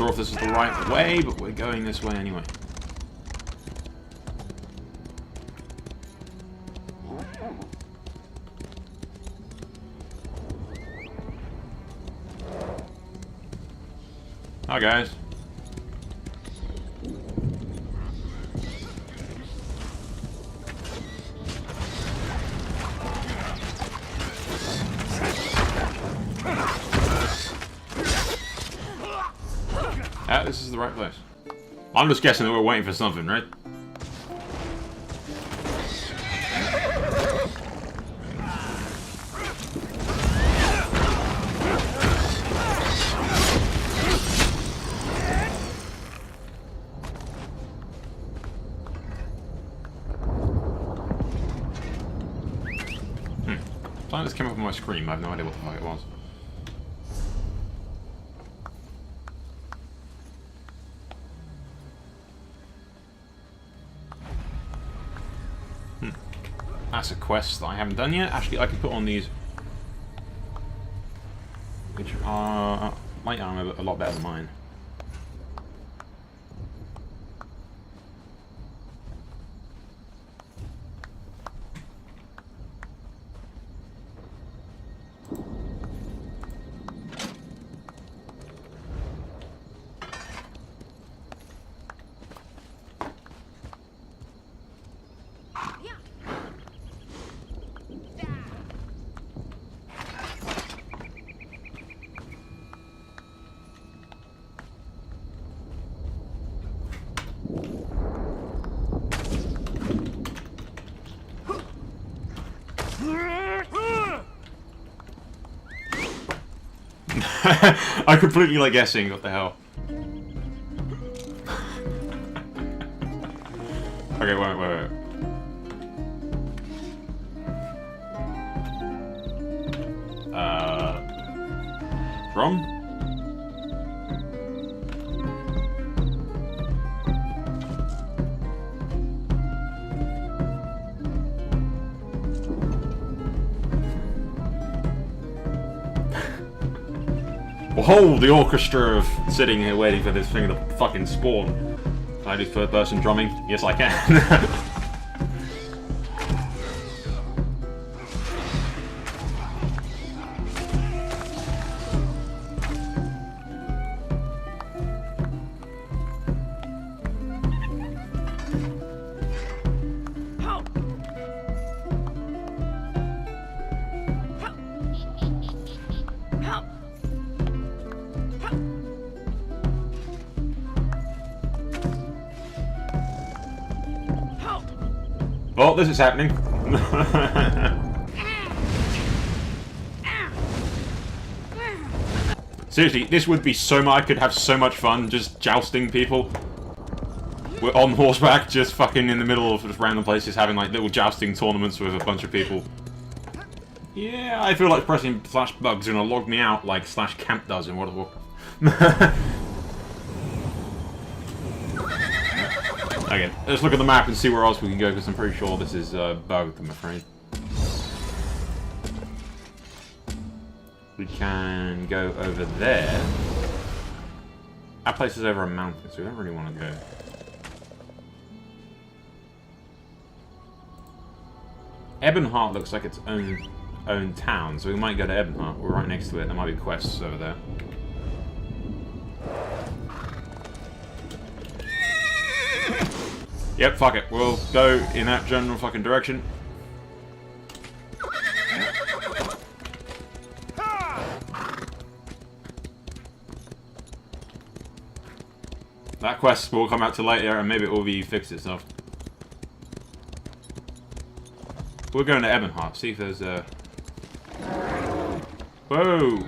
sure if this is the right way, but we're going this way anyway. Hi guys. This is the right place. I'm just guessing that we're waiting for something, right? Something just came up on my screen, I have no idea what the fuck it was. That's a quest that I haven't done yet. Actually, I can put on these, which are light armor, a lot better than mine. I'm completely like guessing, what the hell. Okay, wait. Wrong? Whoa, the orchestra of sitting here waiting for this thing to fucking spawn. Can I do third person drumming? Yes, I can. Oh, this is happening. Seriously, this would be so much. I could have so much fun just jousting people. We're on horseback, just fucking in the middle of just random places, having like little jousting tournaments with a bunch of people. Yeah, I feel like pressing /bug's gonna log me out like /camp does in World of Warcraft. Okay, let's look at the map and see where else we can go, because I'm pretty sure this is bugged, I'm afraid. We can go over there. That place is over a mountain, so we don't really want to go. Ebonheart looks like its own town, so we might go to Ebonheart. We're right next to it. There might be quests over there. Yep, fuck it. We'll go in that general fucking direction. That quest will come out to later, and maybe it will be fixed itself. We're going to Ebonheart. See if there's a... Whoa!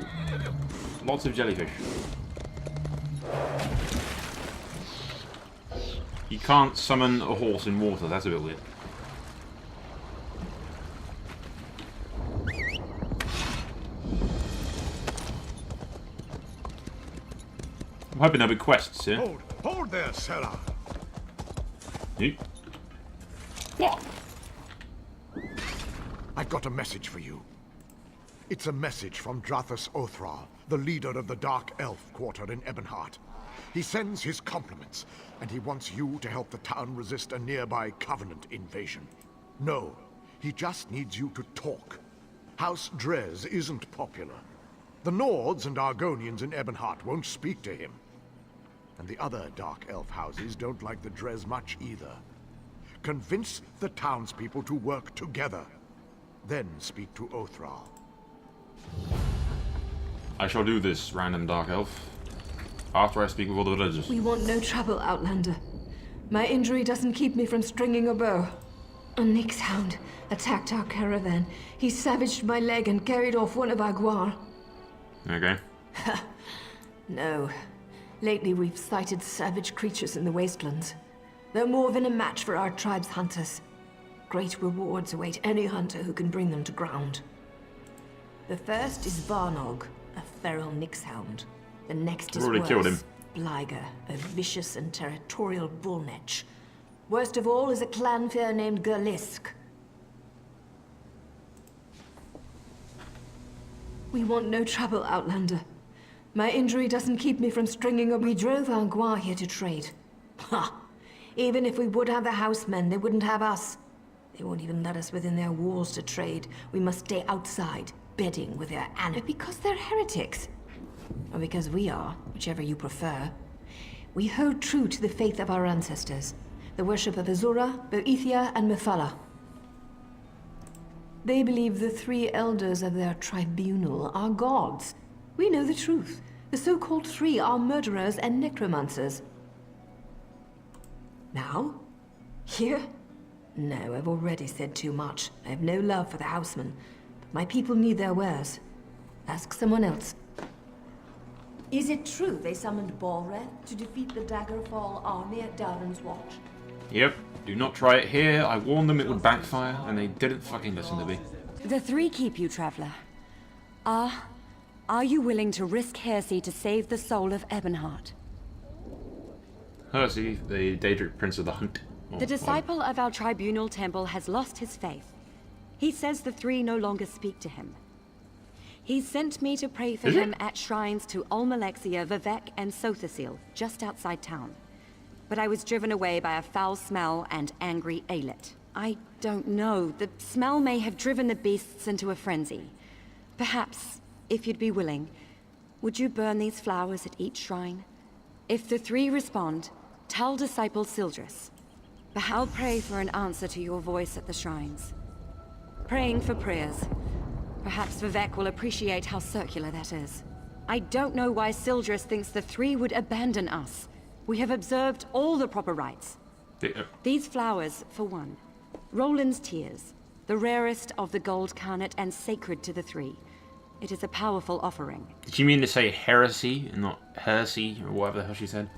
Lots of jellyfish. You can't summon a horse in water, that's a bit weird. I'm hoping there'll be quests here. Hold there, Sarah. You? What? I've got a message for you. It's a message from Drathus Othral, the leader of the Dark Elf quarter in Ebonheart. He sends his compliments, and he wants you to help the town resist a nearby Covenant invasion. No, he just needs you to talk. House Drez isn't popular. The Nords and Argonians in Ebonheart won't speak to him. And the other Dark Elf houses don't like the Drez much either. Convince the townspeople to work together. Then speak to Othral. I shall do this, random Dark Elf. After I speak with all the villagers. We want no trouble, Outlander. My injury doesn't keep me from stringing a bow. A Nyx hound attacked our caravan. He savaged my leg and carried off one of our guar. Okay. No. Lately we've sighted savage creatures in the wastelands. They're more than a match for our tribe's hunters. Great rewards await any hunter who can bring them to ground. The first is Varnog, a feral Nyx hound. The next is already killed him. Bliger, a vicious and territorial bullnetch. Worst of all is a clanfear named Gerlisk. We want no trouble, Outlander. My injury doesn't keep me from stringing a... We drove our guar here to trade. Ha! Even if we would have the housemen, they wouldn't have us. They won't even let us within their walls to trade. We must stay outside, bedding with their animals. Because they're heretics. Or because we are, whichever you prefer. We hold true to the faith of our ancestors. The worship of Azura, Boethia, and Mephala. They believe the three elders of their tribunal are gods. We know the truth. The so-called three are murderers and necromancers. Now? Here? No, I've already said too much. I have no love for the housemen. But my people need their wares. Ask someone else. Is it true they summoned Balreth to defeat the Daggerfall army at Dalvin's Watch? Yep. Do not try it here. I warned them it would backfire, and they didn't fucking listen to me. The three keep you, traveler. Are you willing to risk heresy to save the soul of Ebonheart? Hersey, the Daedric Prince of the Hunt. The disciple of our tribunal temple has lost his faith. He says the three no longer speak to him. He sent me to pray for him at shrines to Olmalexia, Vivek, and Sothasil, just outside town. But I was driven away by a foul smell and angry Aelith. I don't know. The smell may have driven the beasts into a frenzy. Perhaps, if you'd be willing, would you burn these flowers at each shrine? If the three respond, tell disciple Sildris. I'll pray for an answer to your voice at the shrines. Praying for prayers. Perhaps Vivek will appreciate how circular that is. I don't know why Sildris thinks the three would abandon us. We have observed all the proper rites. These flowers, for one. Roland's tears, the rarest of the gold carnet and sacred to the three. It is a powerful offering. Did she mean to say heresy and not heresy, or whatever the hell she said?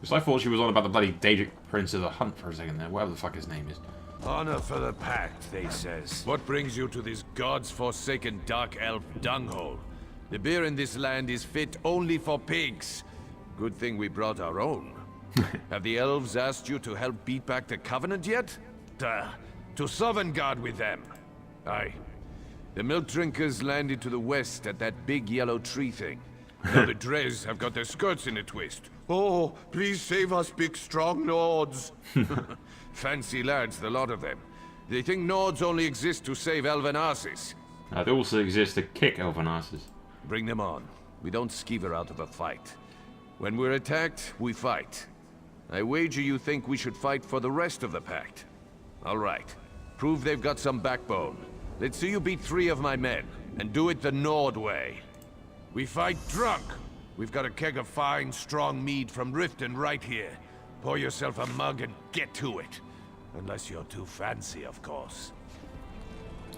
Because I thought she was on about the bloody Daedric Prince of the Hunt for a second there, whatever the fuck his name is. Honor for the pact, they says. What brings you to this gods-forsaken dark elf dunghole? The beer in this land is fit only for pigs. Good thing we brought our own. Have the elves asked you to help beat back the Covenant yet? To Sovngarde with them. Aye. The milk drinkers landed to the west at that big yellow tree thing. Now the Drez have got their skirts in a twist. Oh, please save us, big strong Nords. Fancy lads, the lot of them. They think Nords only exist to save elven asses. They also exist to kick elven asses. Bring them on. We don't skeever out of a fight. When we're attacked, we fight. I wager you think we should fight for the rest of the pact. All right. Prove they've got some backbone. Let's see you beat 3 of my men, and do it the Nord way. We fight drunk. We've got a keg of fine, strong mead from Riften right here. Pour yourself a mug and get to it. Unless you're too fancy, of course.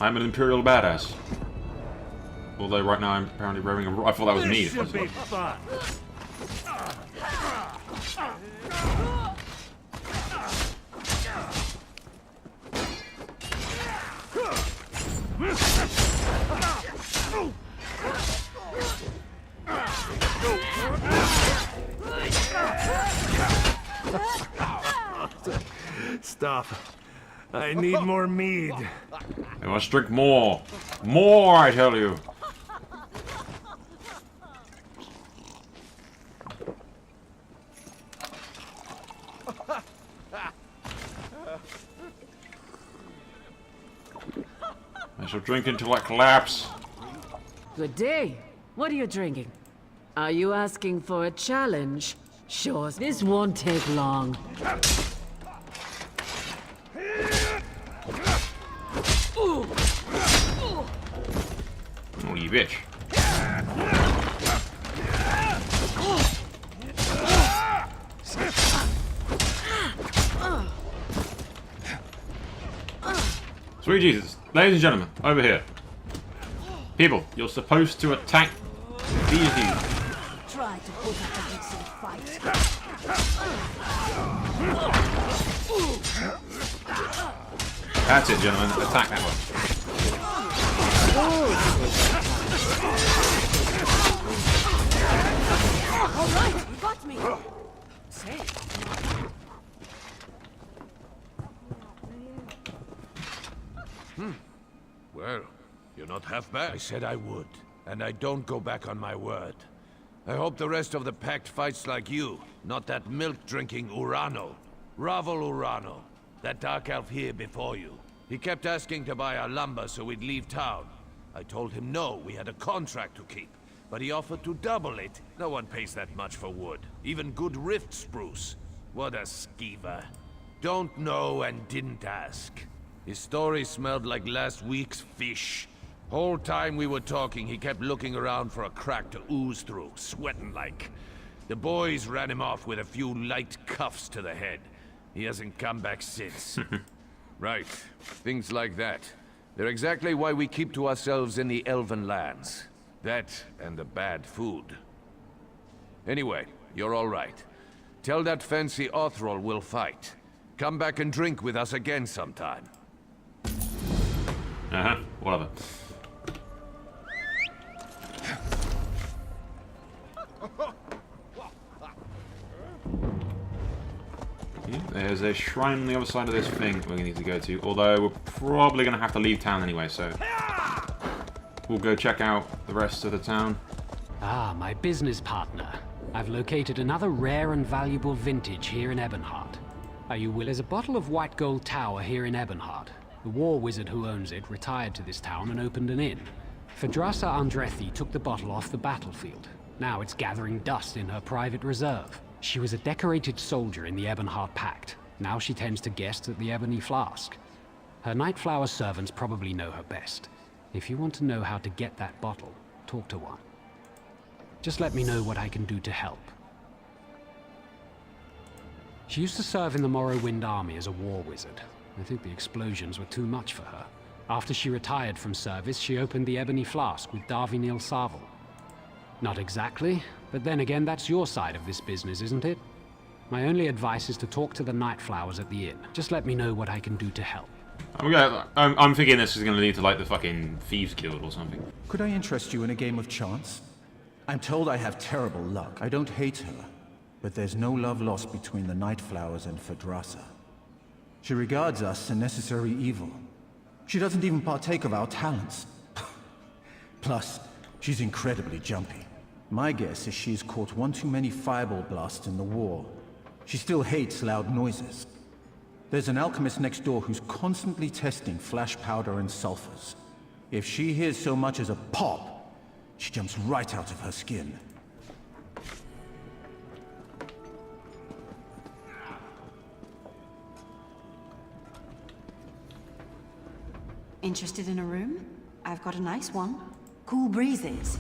I'm an Imperial badass. Although right now I'm apparently wearing a... I thought that was me. This should be fun. Stop. I need more mead. I must drink more. More, I tell you. I shall drink until I collapse. Good day. What are you drinking? Are you asking for a challenge? Sure, this won't take long. Oh, you bitch. Sweet Jesus. Ladies and gentlemen, over here. People, you're supposed to attack these dudes. Try to put up a decent fight. That's it, gentlemen. Attack that one. All right, you got me. Say. Well, you're not half bad. I said I would, and I don't go back on my word. I hope the rest of the Pact fights like you, not that milk-drinking Urano. Ravel Urano, that dark elf here before you. He kept asking to buy our lumber so we'd leave town. I told him no, we had a contract to keep, but he offered to double it. No one pays that much for wood, even good rift spruce. What a skeever. Don't know and didn't ask. His story smelled like last week's fish. Whole time we were talking, he kept looking around for a crack to ooze through, sweating like. The boys ran him off with a few light cuffs to the head. He hasn't come back since. Right, things like that. They're exactly why we keep to ourselves in the Elven lands. That and the bad food. Anyway, you're all right. Tell that fancy Othrol we'll fight. Come back and drink with us again sometime. Uh-huh, whatever. Yeah, there's a shrine on the other side of this thing we're going to need to go to, although we're probably going to have to leave town anyway, so we'll go check out the rest of the town. Ah, my business partner. I've located another rare and valuable vintage here in Ebonheart. Are you will? There's a bottle of white gold tower here in Ebonheart. The war wizard who owns it retired to this town and opened an inn. Phadrasa Andrethi took the bottle off the battlefield. Now it's gathering dust in her private reserve. She was a decorated soldier in the Ebonheart Pact. Now she tends to guests at the Ebony Flask. Her Nightflower servants probably know her best. If you want to know how to get that bottle, talk to one. Just let me know what I can do to help. She used to serve in the Morrowind army as a war wizard. I think the explosions were too much for her. After she retired from service, she opened the Ebony Flask with Darvinil Sarvel. Not exactly, but then again, that's your side of this business, isn't it? My only advice is to talk to the Nightflowers at the inn. Just let me know what I can do to help. I'm thinking this is going to lead to like the fucking Thieves Guild or something. Could I interest you in a game of chance? I'm told I have terrible luck. I don't hate her, but there's no love lost between the Nightflowers and Phadrasa. She regards us a necessary evil. She doesn't even partake of our talents. Plus, she's incredibly jumpy. My guess is she's caught one too many fireball blasts in the war. She still hates loud noises. There's an alchemist next door who's constantly testing flash powder and sulfurs. If she hears so much as a pop, she jumps right out of her skin. Interested in a room? I've got a nice one. Cool breezes.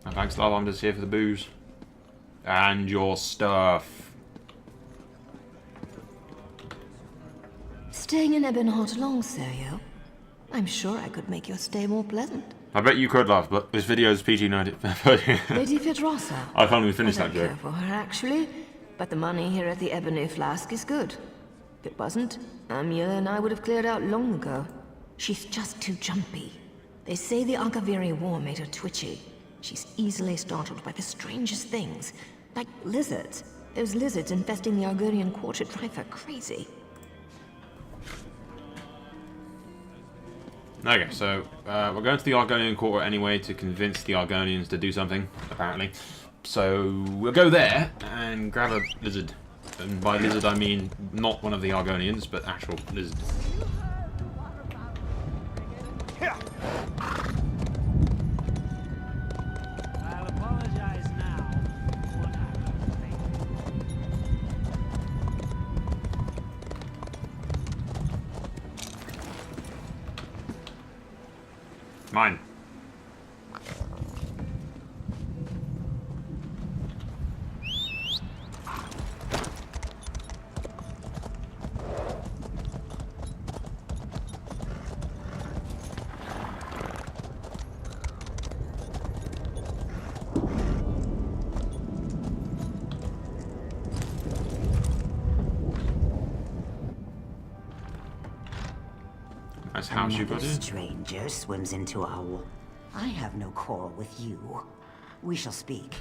No, thanks, love. I'm just here for the booze. And your stuff. Staying in Ebonheart long, Serio? I'm sure I could make your stay more pleasant. I bet you could, love, but this video is PG-19. Lady Phadrasa. I can't even finish that I joke. care for her, actually, but the money here at the Ebony Flask is good. If it wasn't, Amia and I would have cleared out long ago. She's just too jumpy. They say the Agaviri war made her twitchy. She's easily startled by the strangest things, like lizards. Those lizards infesting the Argonian Quarter drive her crazy. Okay, so we're going to the Argonian Quarter anyway to convince the Argonians to do something, apparently. So we'll go there and grab a lizard. And by lizard I mean not one of the Argonians, but actual lizard. I'll apologize now for what happened. Mine. Nice house you got Another in. stranger swims into our I have no quarrel with you. We shall speak.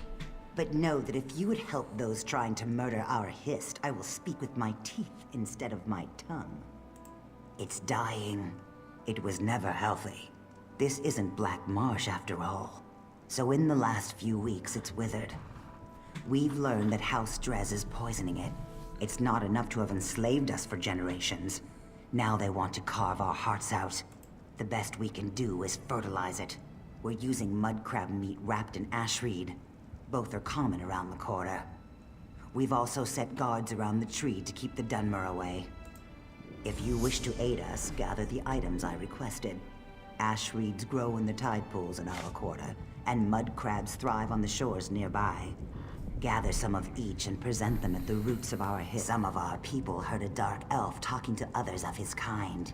But know that if you would help those trying to murder our Hist, I will speak with my teeth instead of my tongue. It's dying. It was never healthy. This isn't Black Marsh after all. So in the last few weeks, it's withered. We've learned that House Drez is poisoning it. It's not enough to have enslaved us for generations. Now they want to carve our hearts out. The best we can do is fertilize it. We're using mud crab meat wrapped in ash reed. Both are common around the quarter. We've also set guards around the tree to keep the Dunmer away. If you wish to aid us, gather the items I requested. Ash reeds grow in the tide pools in our quarter, and mud crabs thrive on the shores nearby. Gather some of each and present them at the roots of our Hist. Some of our people heard a dark elf talking to others of his kind.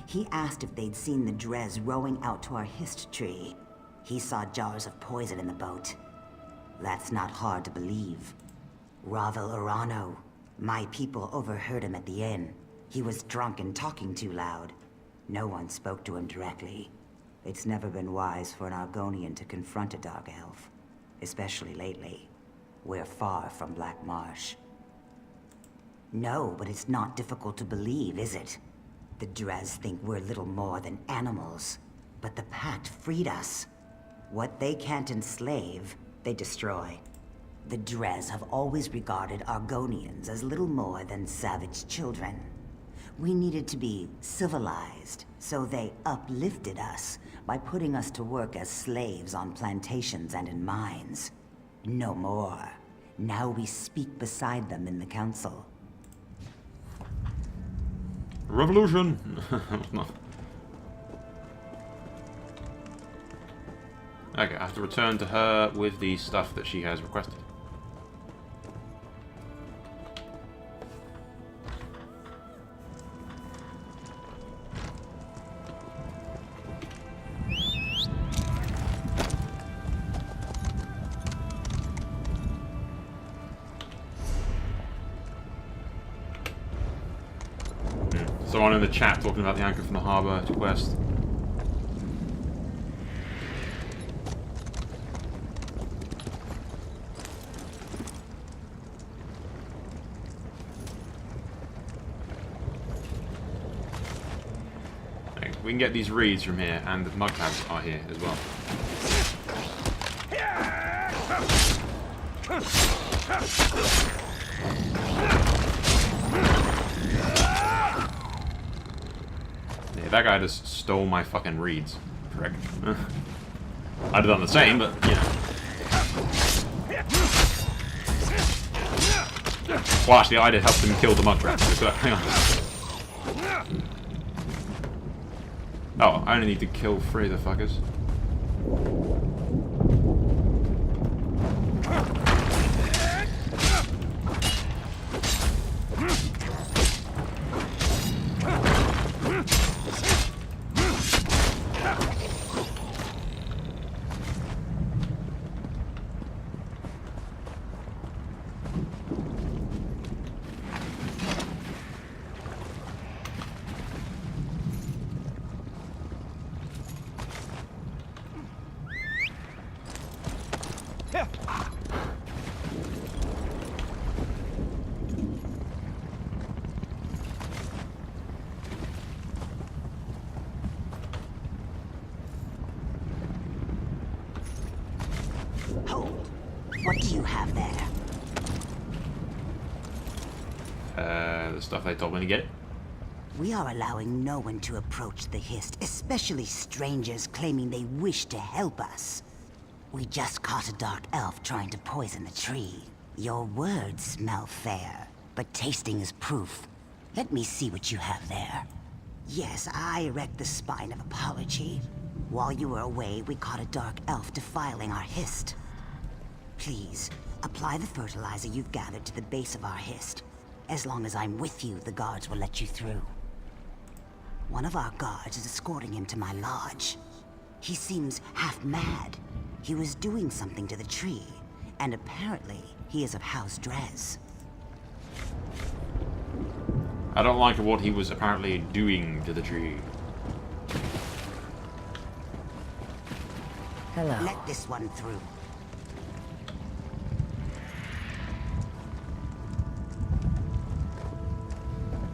He asked if they'd seen the Drez rowing out to our Hist tree. He saw jars of poison in the boat. That's not hard to believe. Ravel Urano. My people overheard him at the inn. He was drunk and talking too loud. No one spoke to him directly. It's never been wise for an Argonian to confront a dark elf. Especially lately. We're far from Black Marsh. No, but it's not difficult to believe, is it? The Drez think we're little more than animals. But the Pact freed us. What they can't enslave, they destroy. The Drez have always regarded Argonians as little more than savage children. We needed to be civilized, so they uplifted us by putting us to work as slaves on plantations and in mines. No more. Now we speak beside them in the council. Revolution! No. Okay, I have to return to her with the stuff that she has requested. Someone in the chat talking about the Anchor from the Harbour quest. We can get these reeds from here, and the mudcrabs are here as well. Yeah, that guy just stole my fucking reeds. Prick. I'd have done the same, but, you know. Well, actually, I did help him kill the mudcrabs, so hang on. Oh, I only need to kill 3 of the fuckers. The stuff they told me to get. We are allowing no one to approach the Hist, especially strangers claiming they wish to help us. We just caught a dark elf trying to poison the tree. Your words smell fair, but tasting is proof. Let me see what you have there. Yes, I erect the spine of apology. While you were away, we caught a dark elf defiling our Hist. Please, apply the fertilizer you've gathered to the base of our Hist. As long as I'm with you, the guards will let you through. One of our guards is escorting him to my lodge. He seems half mad. He was doing something to the tree, and apparently he is of House Drez. I don't like what he was apparently doing to the tree. Hello. Let this one through.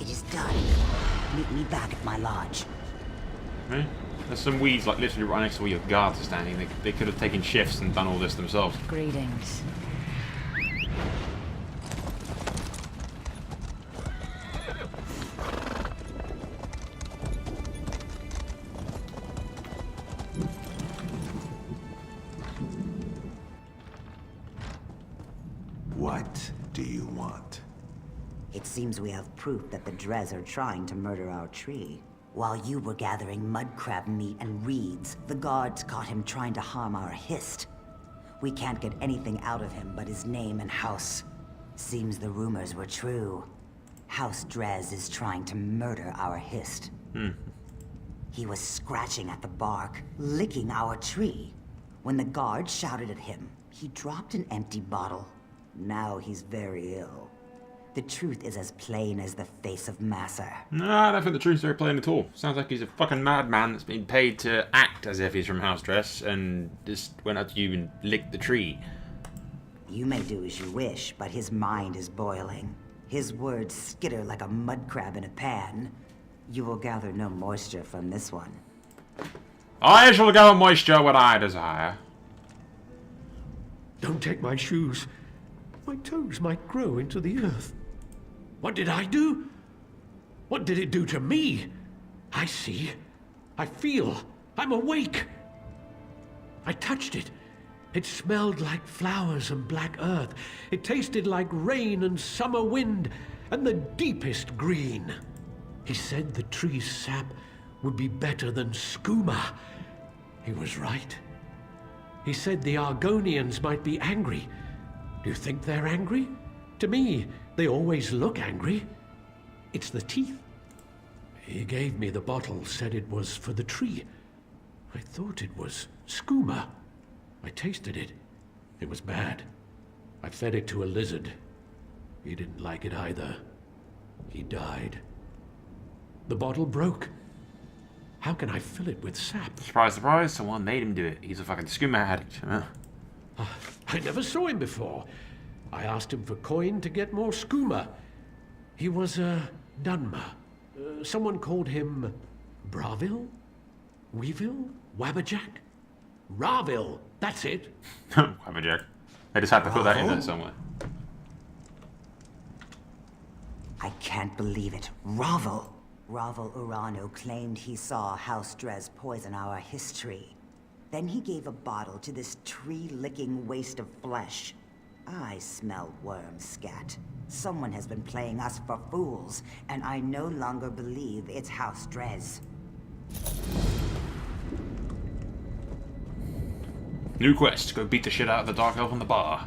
It is done. Meet me back at my lodge. Eh? There's some weeds like literally right next to where your guards are standing. They could have taken shifts and done all this themselves. Greetings. What do you want? It seems we have proof that the Drez are trying to murder our tree. While you were gathering mud crab meat and reeds, the guards caught him trying to harm our Hist. We can't get anything out of him but his name and house. Seems the rumors were true. House Drez is trying to murder our Hist. He was scratching at the bark, licking our tree. When the guards shouted at him, he dropped an empty bottle. Now he's very ill. The truth is as plain as the face of Masser. No, I don't think the truth's very plain at all. Sounds like he's a fucking madman that's been paid to act as if he's from House Dress and just went up to you and licked the tree. You may do as you wish, but his mind is boiling. His words skitter like a mud crab in a pan. You will gather no moisture from this one. I shall gather moisture when I desire. Don't take my shoes. My toes might grow into the earth. What did I do? What did it do to me? I see. I feel. I'm awake. I touched it. It smelled like flowers and black earth. It tasted like rain and summer wind and the deepest green. He said the tree's sap would be better than skooma. He was right. He said the Argonians might be angry. Do you think they're angry? To me, they always look angry. It's the teeth. He gave me the bottle, said it was for the tree. I thought it was skooma. I tasted it. It was bad. I fed it to a lizard. He didn't like it either. He died. The bottle broke. How can I fill it with sap? Surprise, surprise, someone made him do it. He's a fucking skooma addict. I never saw him before. I asked him for coin to get more skooma. He was a Dunmer. Someone called him Bravil? Weevil? Wabberjack? Ravil, that's it. Wabberjack. I just had to put that in there somewhere. I can't believe it. Ravel. Ravel Urano claimed he saw House Drez poison our history. Then he gave a bottle to this tree-licking waste of flesh. I smell worm scat. Someone has been playing us for fools, and I no longer believe it's House Drez. New quest, go beat the shit out of the Dark Elf in the bar.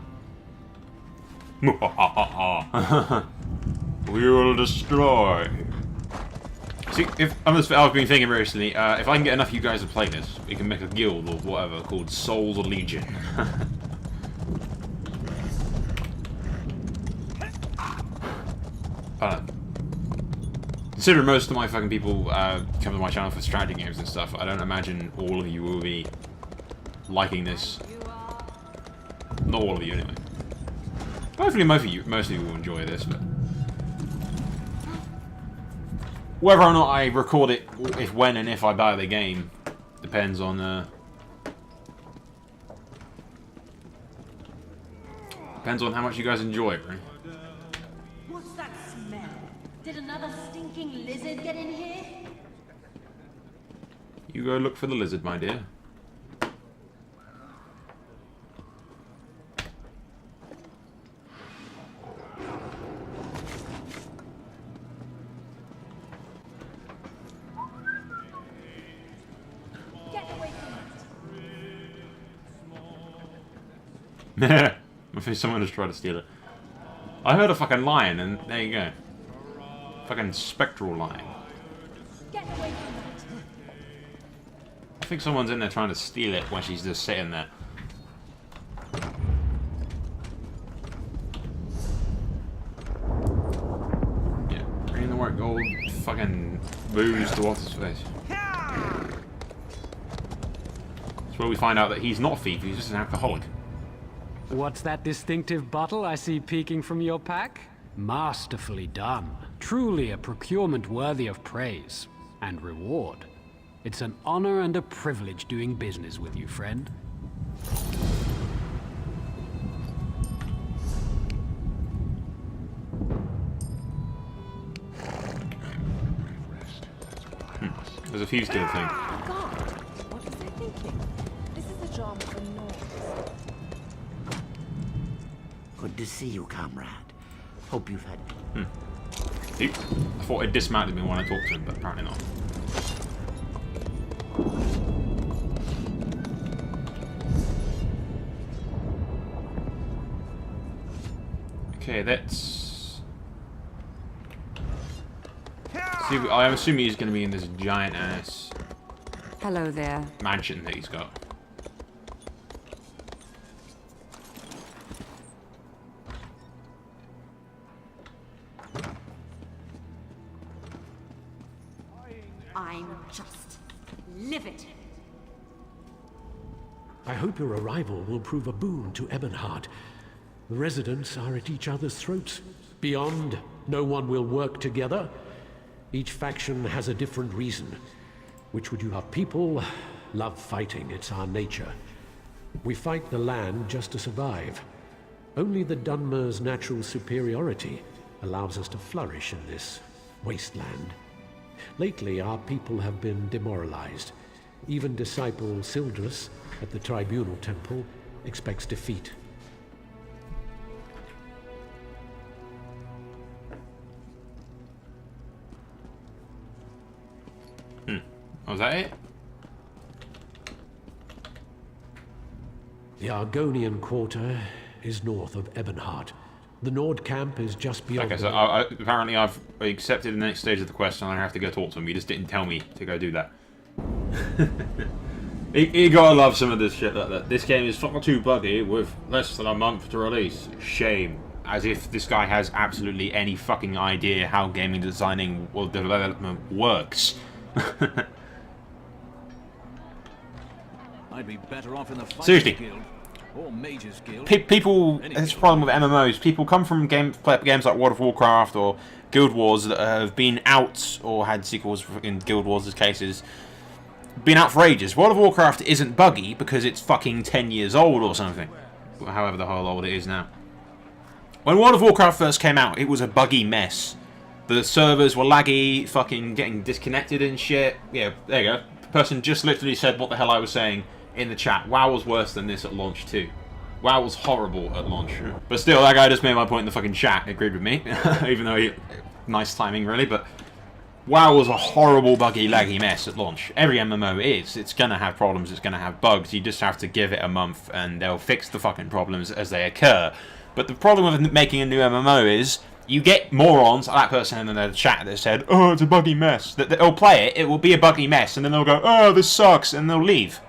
We will destroy. See, if I've been thinking recently, if I can get enough of you guys to play this, we can make a guild or whatever called Souls Legion. Considering most of my fucking people come to my channel for strategy games and stuff, I don't imagine all of you will be liking this. Not all of you, anyway. Hopefully most of you will enjoy this, but whether or not I record it, when and if I buy the game, depends on how much you guys enjoy it, right? What's that smell? Did another stinking lizard get in here? You go look for the lizard, my dear. I think someone just tried to steal it. I heard a fucking lion, and there you go. Fucking spectral lion. I think someone's in there trying to steal it when she's just sitting there. Yeah, bring the white gold fucking booze to what's his face. That's where we find out that he's not a thief, he's just an alcoholic. What's that distinctive bottle I see peeking from your pack? Masterfully done. Truly a procurement worthy of praise and reward. It's an honor and a privilege doing business with you, friend. There's a few still thing. God, what was I thinking? This is a job for North. Good to see you, comrade. Hope you've had... I thought it dismounted me when I talked to him, but apparently not. Okay, that's... See, I'm assuming he's going to be in this giant-ass... Hello there. ...mansion that he's got. I'm just livid. I hope your arrival will prove a boon to Ebonheart. The residents are at each other's throats. Beyond, no one will work together. Each faction has a different reason. Which would you have? People love fighting. It's our nature. We fight the land just to survive. Only the Dunmer's natural superiority allows us to flourish in this wasteland. Lately, our people have been demoralized. Even disciple Sildrus at the Tribunal Temple expects defeat. Was that it? The Argonian Quarter is north of Ebonheart. The Nord camp is just beyond... Okay, so apparently I've accepted the next stage of the quest and I have to go talk to him. He just didn't tell me to go do that. you gotta love some of this shit like that. This game is far too buggy with less than a month to release. Shame. As if this guy has absolutely any fucking idea how gaming designing or development works. I'd be better off in the Seriously. Guild or Mages Guild. People, it's a problem with MMOs. People come from games like World of Warcraft or Guild Wars that have been out or had sequels in Guild Wars' cases. Been out for ages. World of Warcraft isn't buggy because it's fucking 10 years old or something. However the hell old it is now. When World of Warcraft first came out, it was a buggy mess. The servers were laggy, fucking getting disconnected and shit. Yeah, there you go. The person just literally said what the hell I was saying in the chat. WoW was worse than this at launch too. WoW was horrible at launch. But still, that guy just made my point in the fucking chat. Agreed with me. Even though nice timing really, but WoW was a horrible, buggy, laggy mess at launch. Every MMO is. It's gonna have problems, it's gonna have bugs. You just have to give it a month and they'll fix the fucking problems as they occur. But the problem with making a new MMO is you get morons like that person in the chat that said, oh, it's a buggy mess. They'll play it, it will be a buggy mess, and then they'll go, oh, this sucks, and they'll leave.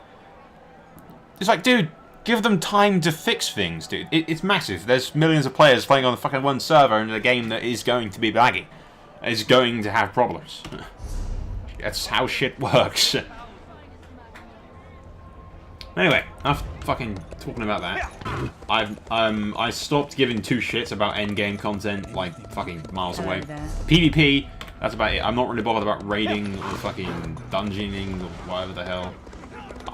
It's like, dude, give them time to fix things, dude. It's massive. There's millions of players playing on the fucking one server in a game that is going to be laggy. Is going to have problems. That's how shit works. Anyway, enough fucking talking about that. I stopped giving two shits about endgame content like fucking miles away. PvP, that's about it. I'm not really bothered about raiding or fucking dungeoning or whatever the hell.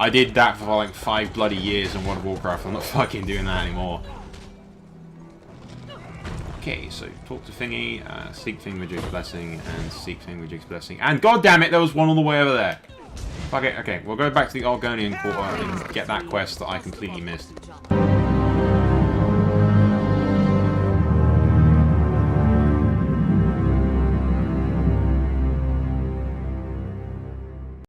I did that for like 5 bloody years in World of Warcraft. I'm not fucking doing that anymore. Okay, so talk to Thingy, seek Thingamajig's blessing, and seek Thingamajig's blessing. And god damn it, there was one on the way over there. Fuck it, okay, we'll go back to the Argonian Quarter and get that quest that I completely missed.